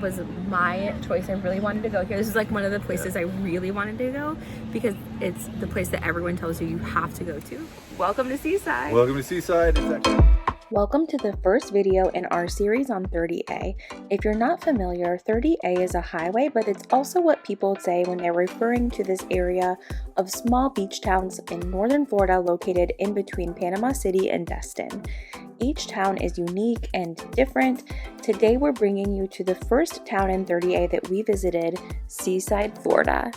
was my choice. I really wanted to go here. This is like one of the places I really wanted to go because it's the place that everyone tells you have to go to. Welcome to Seaside. Welcome to Seaside. Welcome to the first video in our series on 30A. If you're not familiar, 30A is a highway, but it's also what people say when they're referring to this area of small beach towns in northern Florida located in between Panama City and Destin. Each town is unique and different. Today we're bringing you to the first town in 30A that we visited, Seaside, Florida.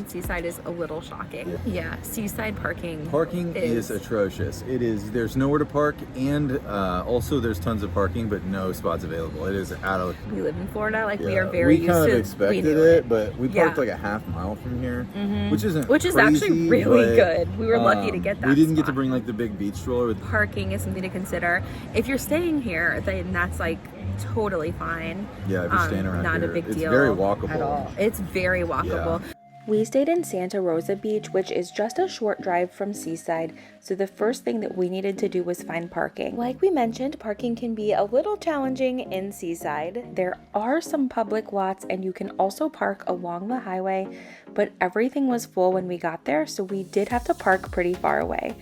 Seaside is a little shocking. Yeah, Seaside parking is atrocious. There's nowhere to park, and also there's tons of parking, but no spots available. It is out of. We live in Florida, we are very used to. We kind of expected it, but we parked like a half mile from here, which is crazy, actually really good. We were lucky to get that. We didn't get to bring like the big beach stroller. Parking is something to consider. If you're staying here, then that's like totally fine. Yeah, if you're staying around not here, a big deal. It's very walkable at all. It's very walkable. Yeah. We stayed in Santa Rosa Beach, which is just a short drive from Seaside, so the first thing that we needed to do was find parking. Like we mentioned, parking can be a little challenging in Seaside. There are some public lots and you can also park along the highway, but everything was full when we got there, so we did have to park pretty far away.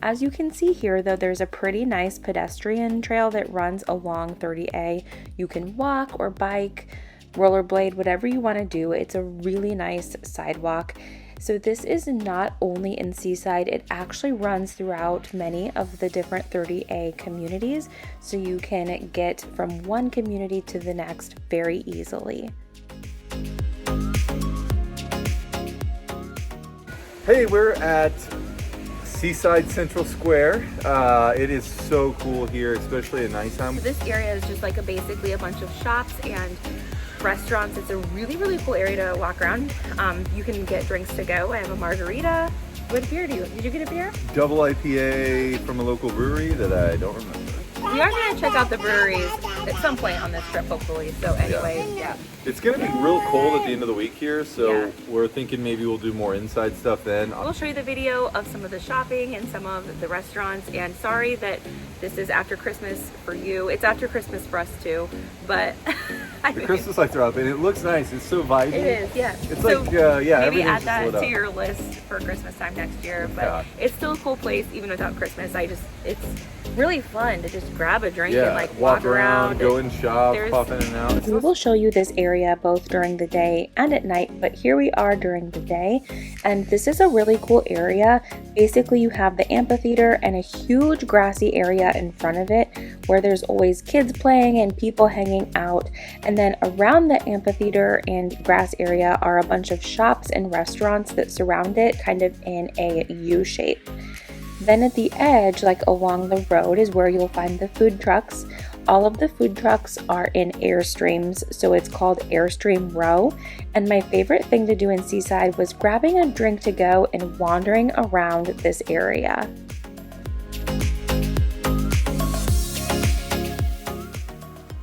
As you can see here, though, there's a pretty nice pedestrian trail that runs along 30A. You can walk or bike, rollerblade, whatever you want to do. It's a really nice sidewalk. So this is not only in Seaside, it actually runs throughout many of the different 30A communities, so you can get from one community to the next very easily. Hey, we're at Seaside Central Square. It is so cool here, especially at nighttime. This area is just like basically a bunch of shops and restaurants. It's a really, really cool area to walk around. You can get drinks to go. I have a margarita. What beer did you get a beer? Double IPA from a local brewery that I don't remember. We are going to check out the breweries at some point on this trip, hopefully. So anyways, yeah. It's going to be real cold at the end of the week here, so we're thinking maybe we'll do more inside stuff then. We'll show you the video of some of the shopping and some of the restaurants. And sorry that this is after Christmas for you. It's after Christmas for us too, but the Christmas lights are up and it looks nice. It's so vibey. It is, yeah. It's so like, maybe add that to your list for Christmas time next year. But it's still a cool place even without Christmas. It's really fun to just grab a drink and walk around, go and shop, pop in and out. We will show you this area both during the day and at night, but here we are during the day, and this is a really cool area. Basically, you have the amphitheater and a huge grassy area in front of it where there's always kids playing and people hanging out, and then around the amphitheater and grass area are a bunch of shops and restaurants that surround it kind of in a U shape. Then at the edge, like along the road, is where you'll find the food trucks. All of the food trucks are in Airstreams, so it's called Airstream Row. And my favorite thing to do in Seaside was grabbing a drink to go and wandering around this area.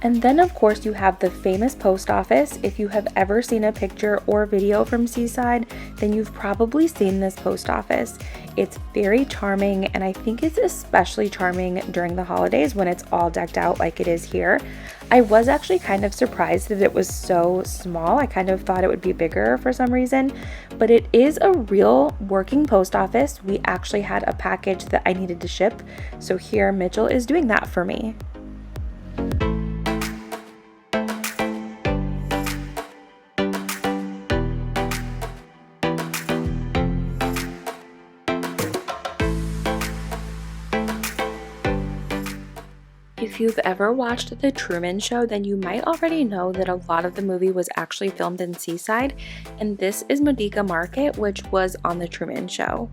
And then of course you have the famous post office. If you have ever seen a picture or video from Seaside, then you've probably seen this post office. It's very charming, and I think it's especially charming during the holidays when it's all decked out like it is here. I was actually kind of surprised that it was so small. I kind of thought it would be bigger for some reason, but it is a real working post office. We actually had a package that I needed to ship, so here Mitchell is doing that for me. If you've ever watched The Truman Show, then you might already know that a lot of the movie was actually filmed in Seaside, and this is Modica Market, which was on The Truman Show.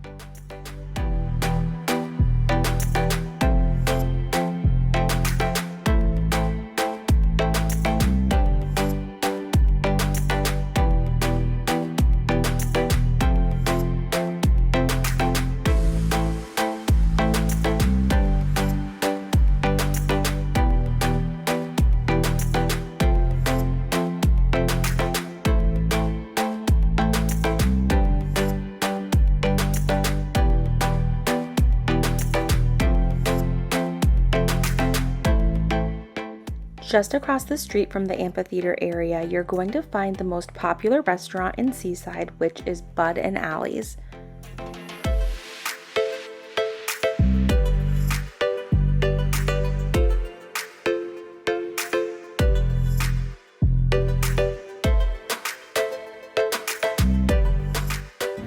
Just across the street from the amphitheater area, you're going to find the most popular restaurant in Seaside, which is Bud and Alley's.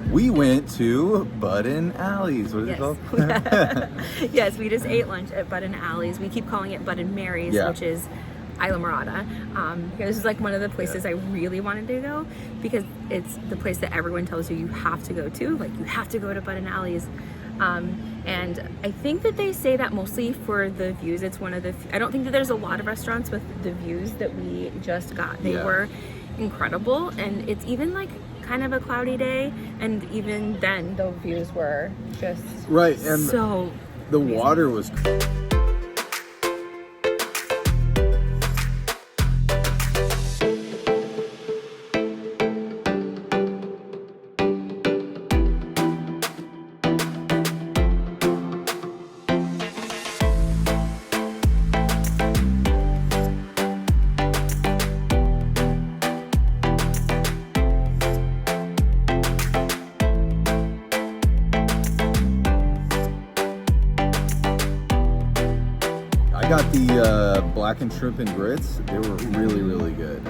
We went to Bud and Alley's. What is it called? Yes, we just ate lunch at Bud and Alley's. We keep calling it Bud and Mary's, which is Islamorada. This is like one of the places I really wanted to go because it's the place that everyone tells you have to go to. Like, you have to go to Bud and Alley's. And I think that they say that mostly for the views. It's one of the, I don't think that there's a lot of restaurants with the views that we just got. They were incredible, and it's even like kind of a cloudy day, and even then the views were just and so the amazing. water was I got the blackened shrimp and grits. They were really, really good.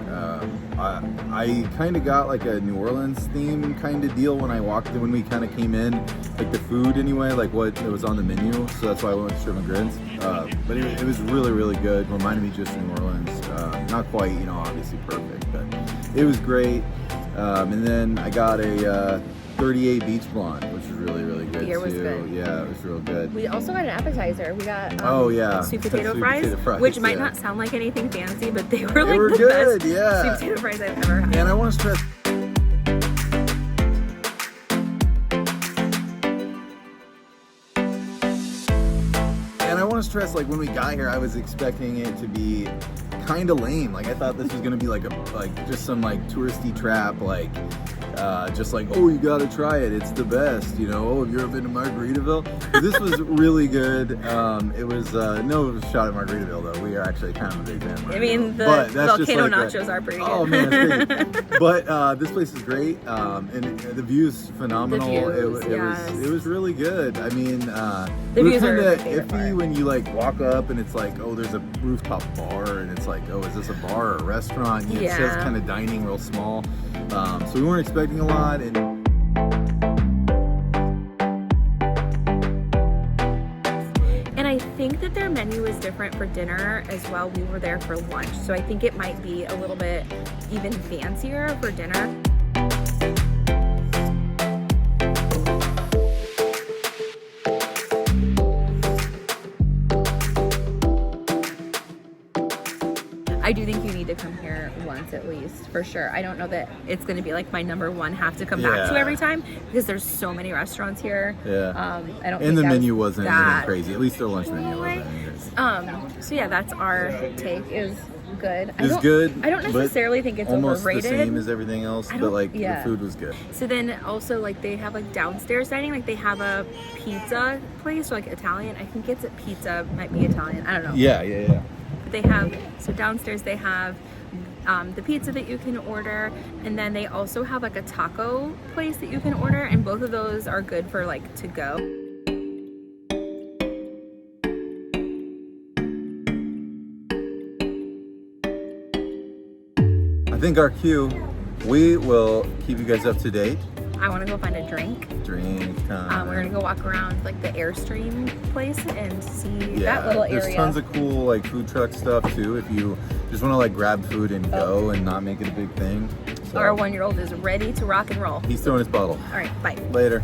I kind of got like a New Orleans theme kind of deal when we kind of came in, like the food anyway, like what was on the menu. So that's why I went with shrimp and grits. But it was really, really good. Reminded me just of New Orleans. Not quite, obviously perfect, but it was great. And then I got a 30A Beach Blonde, which is really, really good Beer was good. Yeah, it was real good. We also got an appetizer. We got sweet potato fries, which might not sound like anything fancy, but they were like the good, best sweet potato fries I've ever had. And I want to stress, like when we got here, I was expecting it to be kind of lame. Like I thought this was gonna be like just some like touristy trap, like just like, oh, you gotta try it, it's the best, oh, have you ever been to Margaritaville? But this was really good. It was no shot at Margaritaville though. We are actually kind of a big fan of Margaritaville. I mean, the volcano nachos are pretty good. Oh man, it's crazy. But this place is great, and the view's phenomenal. It was really good. I mean, the we views were are kind of iffy when you like walk up and it's like, oh, there's a rooftop bar, and it's like, oh, is this a bar or a restaurant? It says kind of dining, real small. So we weren't expecting a lot, and I think that their menu is different for dinner as well. We were there for lunch, so I think it might be a little bit even fancier for dinner. I do think you need to come here once at least, for sure. I don't know that it's going to be like my number one have to come back to every time, because there's so many restaurants here. I don't. And the menu wasn't anything crazy. At least their lunch menu wasn't anything. So yeah, that's our take. Is good. It was good. I don't necessarily think it's almost overrated. The same as everything else, but like the food was good. So then also like they have like downstairs dining, like they have a pizza place, or like Italian. I think it's a pizza, might be Italian. I don't know. Yeah. But they have, so downstairs they have the pizza that you can order, and then they also have like a taco place that you can order, and both of those are good for like to go. I think our cue, we will keep you guys up to date. I want to go find a drink. Drink time. We're gonna go walk around like the Airstream place and see that little area. There's tons of cool like food truck stuff too. If you just want to like grab food and go and not make it a big thing. So, our 1-year-old is ready to rock and roll. He's throwing his bottle. All right, bye. Later.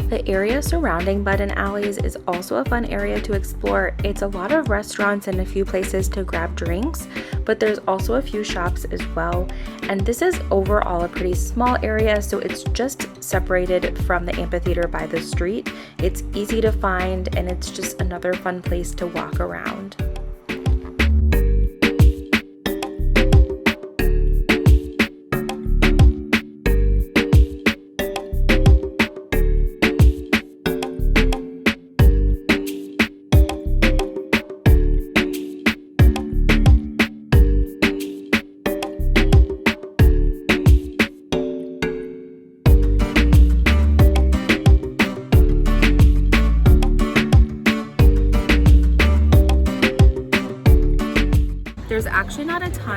The area surrounding Bud and Alley's is also a fun area to explore. It's a lot of restaurants and a few places to grab drinks, but there's also a few shops as well. And this is overall a pretty small area, so it's just separated from the amphitheater by the street. It's easy to find, and it's just another fun place to walk around.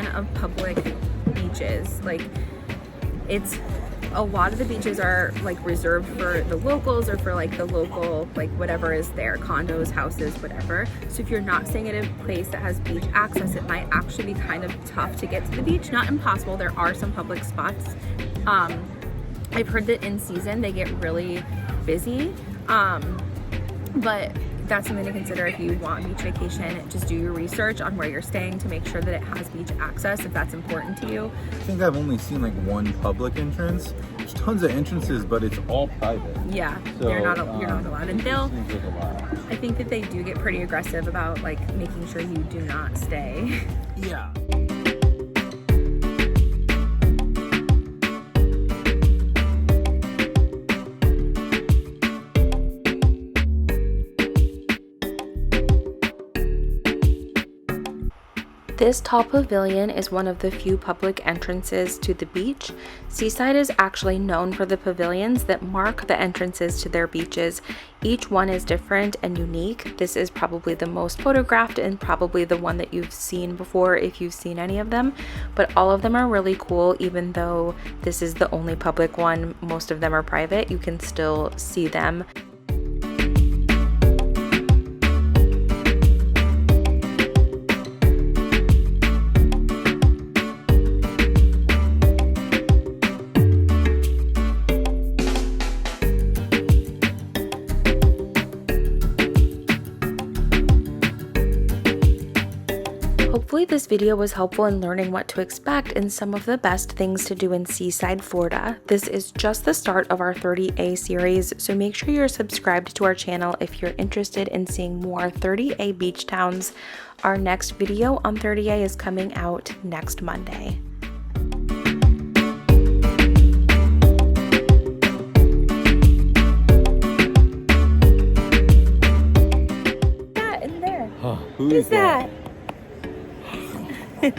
ton of public beaches. Like, it's a lot of the beaches are like reserved for the locals or for like the local, like whatever is there, condos, houses, whatever. So if you're not staying at a place that has beach access, it might actually be kind of tough to get to the beach. Not impossible, there are some public spots. I've heard that in season they get really busy, but that's something to consider if you want beach vacation. Just do your research on where you're staying to make sure that it has beach access if that's important to you. I think I've only seen like one public entrance. There's tons of entrances, but it's all private. Yeah, So, you're not allowed. And they'll, seems like a lot. I think that they do get pretty aggressive about like making sure you do not stay. Yeah. This tall pavilion is one of the few public entrances to the beach. Seaside is actually known for the pavilions that mark the entrances to their beaches. Each one is different and unique. This is probably the most photographed and probably the one that you've seen before if you've seen any of them, but all of them are really cool. Even though this is the only public one, most of them are private, you can still see them. Hopefully this video was helpful in learning what to expect and some of the best things to do in Seaside, Florida. This is just the start of our 30A series, so make sure you're subscribed to our channel if you're interested in seeing more 30A beach towns. Our next video on 30A is coming out next Monday. That in there. Who is that? I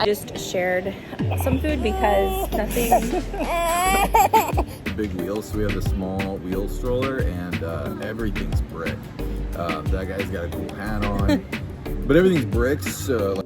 just shared some food because nothing. Big wheels, so we have the small wheel stroller, and everything's brick. That guy's got a cool hat on, but everything's bricks. So